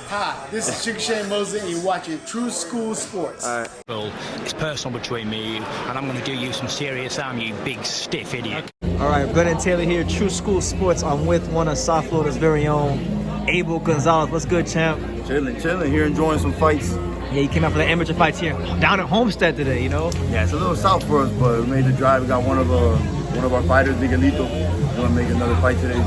Hi, this is Chick Shane Mosley, and you're watching True School Sports. All right. Well, it's personal between me and you, and I'm going to do you some serious harm, you big stiff idiot. All right, Glenn and Taylor here, True School Sports. I'm with one of South Florida's very own, Abel Gonzalez. What's good, champ? Chilling here, enjoying some fights. Yeah, you came out for the amateur fights here down at Homestead today, you know? Yeah, it's a little south for us, but we made the drive. We got one of our fighters, Miguelito. We're gonna make another fight today.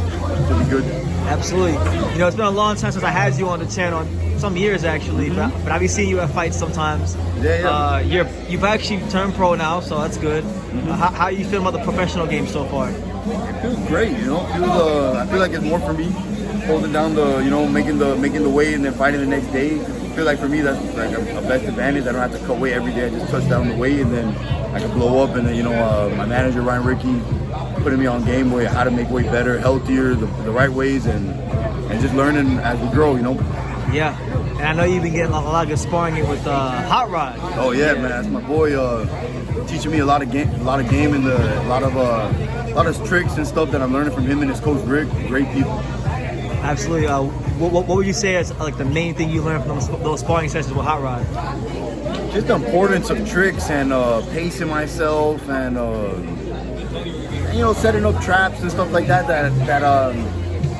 Should be good. Absolutely. You know, it's been a long time since I had you on the channel, some years actually, but I've been seeing you at fights sometimes. Yeah. You've actually turned pro now, so that's good. How you feel about the professional game so far? It feels great, you know. I feel like it's more for me, holding down making the weight and then fighting the next day. I feel like for me that's like a best advantage. I don't have to cut weight every day. I just touch down the weight and then I can blow up. And then my manager Ryan Rickey putting me on game weight, how to make weight better, healthier, the right ways, and just learning as we grow, you know. Yeah, and I know you've been getting a lot of good sparring in with Hot Rod. Oh yeah, man, that's my boy. Teaching me a lot of game, and a lot of tricks and stuff that I'm learning from him and his coach Rick. Great people. Absolutely. What would you say is like the main thing you learned from those sparring sessions with Hot Rod? Just the importance of tricks and pacing myself and setting up traps and stuff like that. That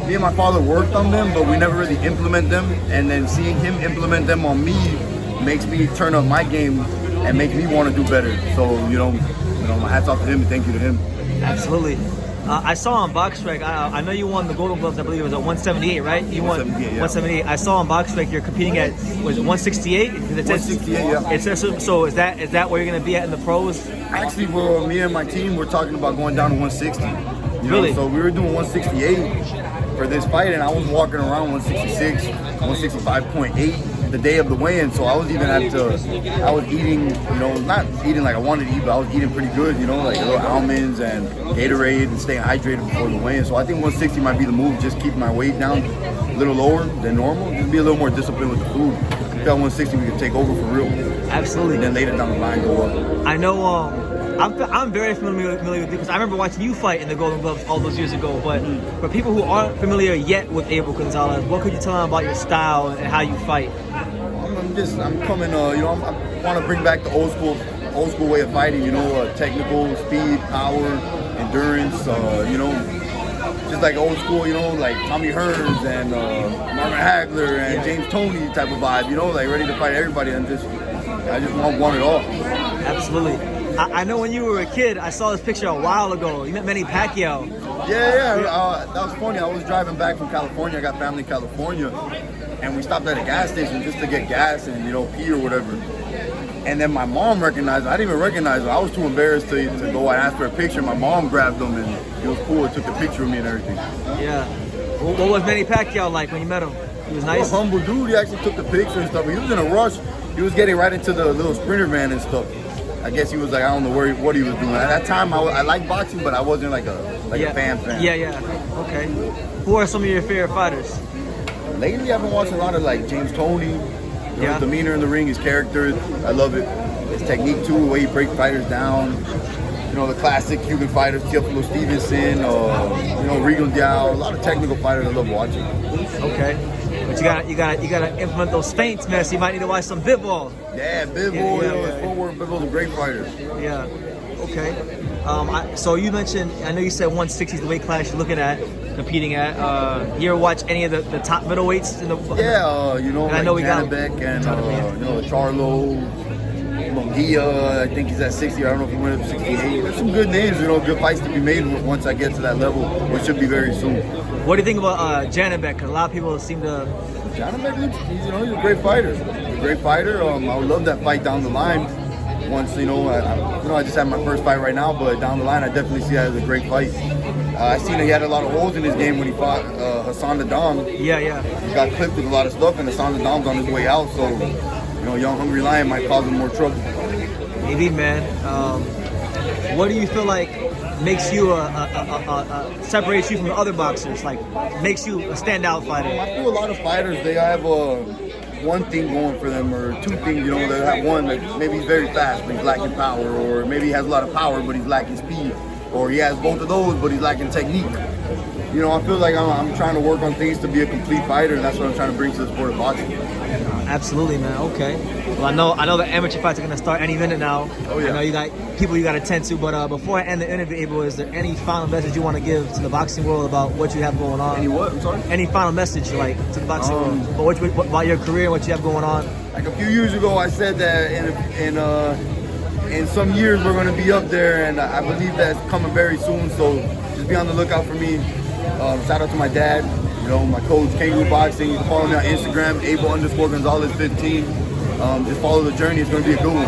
me and my father worked on them, but we never really implement them. And then seeing him implement them on me makes me turn up my game and make me want to do better. So my hats off to him and thank you to him. Absolutely. I saw on BoxRec, I know you won the Golden Gloves, I believe it was at 178, right? You won 178. I saw on BoxRec you're competing at, was it 168? 168, yeah. It says, so is that where you're going to be at in the pros? Actually, me and my team, we're talking about going down to 160. Really? So we were doing 168 for this fight, and I was walking around 166, 165.8 the day of the weigh-in. So I was eating, not eating like I wanted to eat, but I was eating pretty good, like little almonds and Gatorade and staying hydrated before the weigh-in. So I think 160 might be the move, just keep my weight down a little lower than normal, just be a little more disciplined with the food. If at 160 we can take over for real. Absolutely. And then later down the line go up. I know I'm very familiar with you because I remember watching you fight in the Golden Gloves all those years ago. But for people who aren't familiar yet with Abel Gonzalez, what could you tell them about your style and how you fight? I'm coming. I want to bring back the old school way of fighting. Technical, speed, power, endurance. Just like old school. Like Tommy Hearns and Marvin Hagler and James Toney type of vibe. Like ready to fight everybody and I just want it all. Absolutely. I know when you were a kid, I saw this picture a while ago. You met Manny Pacquiao. Yeah. That was funny. I was driving back from California. I got family in California. And we stopped at a gas station just to get gas and, pee or whatever. And then my mom recognized him. I didn't even recognize him. I was too embarrassed to go and ask for a picture. My mom grabbed him and it was cool. It took a picture of me and everything. Yeah. What was Manny Pacquiao like when you met him? He was nice? He was a humble dude. He actually took the picture and stuff. He was in a rush. He was getting right into the little sprinter van and stuff. I guess he was like, I don't know what he was doing. At that time, I liked boxing, but I wasn't like a fan. Yeah. Okay. Who are some of your favorite fighters? Lately, I've been watching a lot of like James Toney. His demeanor in the ring, his character. I love it. His technique too, the way he breaks fighters down. The classic Cuban fighters, Teofilo Stevenson, Regal Diao. A lot of technical fighters I love watching. Okay. But you gotta implement those feints, man. So you might need to watch some Bivol. Yeah, Bivol. His footwork. Bivol's a great fighter. Yeah. Okay. So you mentioned, I know you said 160 is the weight class you're looking at, competing at. You ever watch any of the top middleweights in the? Yeah. Like I know we got Janabek and Charlo. Munguia, I think he's at 60. I don't know if he went up to 68. There's some good names, good fights to be made once I get to that level, which should be very soon. What do you think about Janabek? Because a lot of people seem to. Janabek, he's a great fighter. I would love that fight down the line. Once I just had my first fight right now, but down the line I definitely see that as a great fight. I seen he had a lot of holes in his game when he fought Hassan Nadam. Yeah. He got clipped with a lot of stuff, and Hassan Nadam's on his way out, so. Young Hungry Lion might cause him more trouble. Maybe, man. What do you feel like makes you separates you from the other boxers? Like, makes you a standout fighter? I feel a lot of fighters, they have one thing going for them, or two things. They have one, like maybe he's very fast, but he's lacking power, or maybe he has a lot of power, but he's lacking speed, or he has both of those, but he's lacking technique. you know, I feel like I'm trying to work on things to be a complete fighter, and that's what I'm trying to bring to the sport of boxing. Absolutely, man. Okay. Well, I know the amateur fights are gonna start any minute now. Oh yeah. I know you got people you got to tend to, but before I end the interview, Abel, is there any final message you want to give to the boxing world about what you have going on? Any what? I'm sorry? Any final message, like, to the boxing world about your career and what you have going on? Like a few years ago, I said that in some years we're going to be up there, and I believe that's coming very soon. So just be on the lookout for me. Shout out to my dad, you know, my coach, Kangaroo Boxing. You can follow me on Instagram, Abel_Gonzalez 15. Just follow the journey. It's going to be a good one.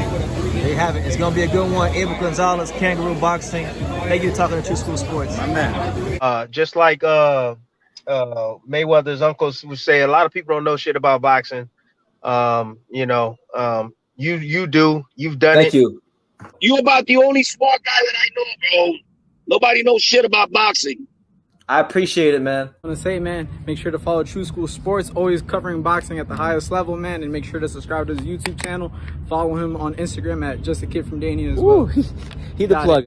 There you have it. It's going to be a good one. Abel Gonzalez, Kangaroo Boxing. Thank you for talking to True School Sports. My man. Just like Mayweather's uncles would say, a lot of people don't know shit about boxing. You know, you do. You've done it. Thank you. You about the only smart guy that I know, bro. Nobody knows shit about boxing. I appreciate it, man. I want to say, man, make sure to follow True School Sports, always covering boxing at the highest level, man, and make sure to subscribe to his YouTube channel. Follow him on Instagram at Just a Kid from Danny as well. He the plug.